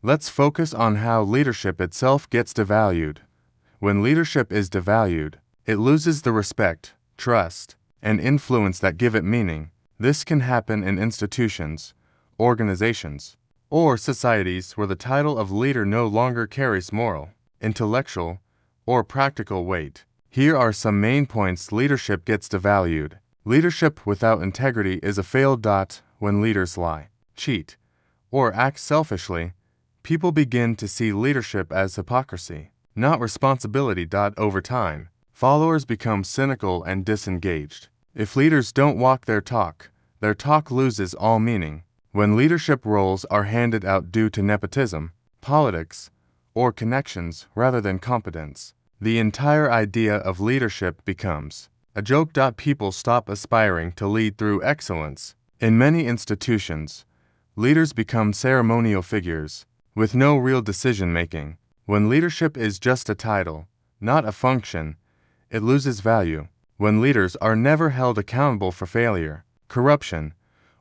Let's focus on how leadership itself gets devalued. When leadership is devalued, it loses the respect, trust, and influence that give it meaning. This can happen in institutions, organizations, or societies where the title of leader no longer carries moral, intellectual, or practical weight. Here are some main points leadership gets devalued. Leadership without integrity is a failed. When leaders lie, cheat, or act selfishly, people begin to see leadership as hypocrisy, not responsibility. Over time, followers become cynical and disengaged. If leaders don't walk their talk loses all meaning. When leadership roles are handed out due to nepotism, politics, or connections rather than competence, the entire idea of leadership becomes a joke. People stop aspiring to lead through excellence. In many institutions, leaders become ceremonial figures, with no real decision-making. When leadership is just a title, not a function, it loses value. When leaders are never held accountable for failure, corruption,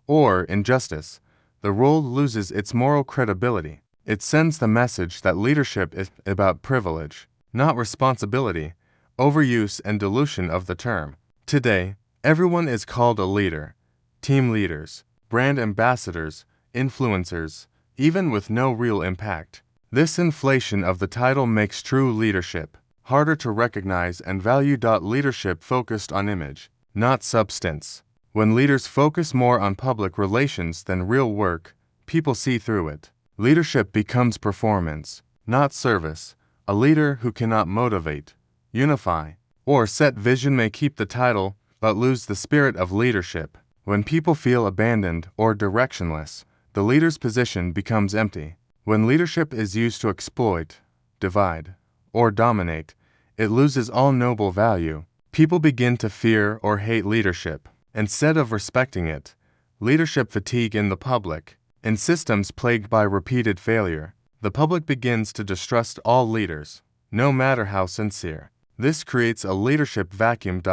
or injustice, the role loses its moral credibility. It sends the message that leadership is about privilege, not responsibility. Overuse and dilution of the term. Today, everyone is called a leader. Team leaders, brand ambassadors, influencers, even with no real impact. This inflation of the title makes true leadership harder to recognize and value. Leadership focused on image, not substance. When leaders focus more on public relations than real work, people see through it. Leadership becomes performance, not service. A leader who cannot motivate, unify, or set vision may keep the title but lose the spirit of leadership. When people feel abandoned or directionless, the leader's position becomes empty. When leadership is used to exploit, divide, or dominate, it loses all noble value. People begin to fear or hate leadership, instead of respecting it. Leadership fatigue in the public. In systems plagued by repeated failure, the public begins to distrust all leaders, no matter how sincere. This creates a leadership vacuum.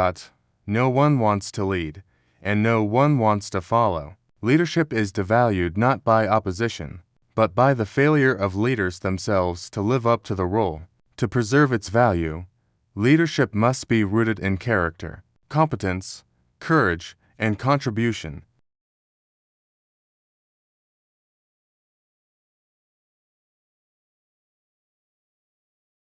No one wants to lead, and no one wants to follow. Leadership is devalued not by opposition, but by the failure of leaders themselves to live up to the role. To preserve its value, leadership must be rooted in character, competence, courage, and contribution,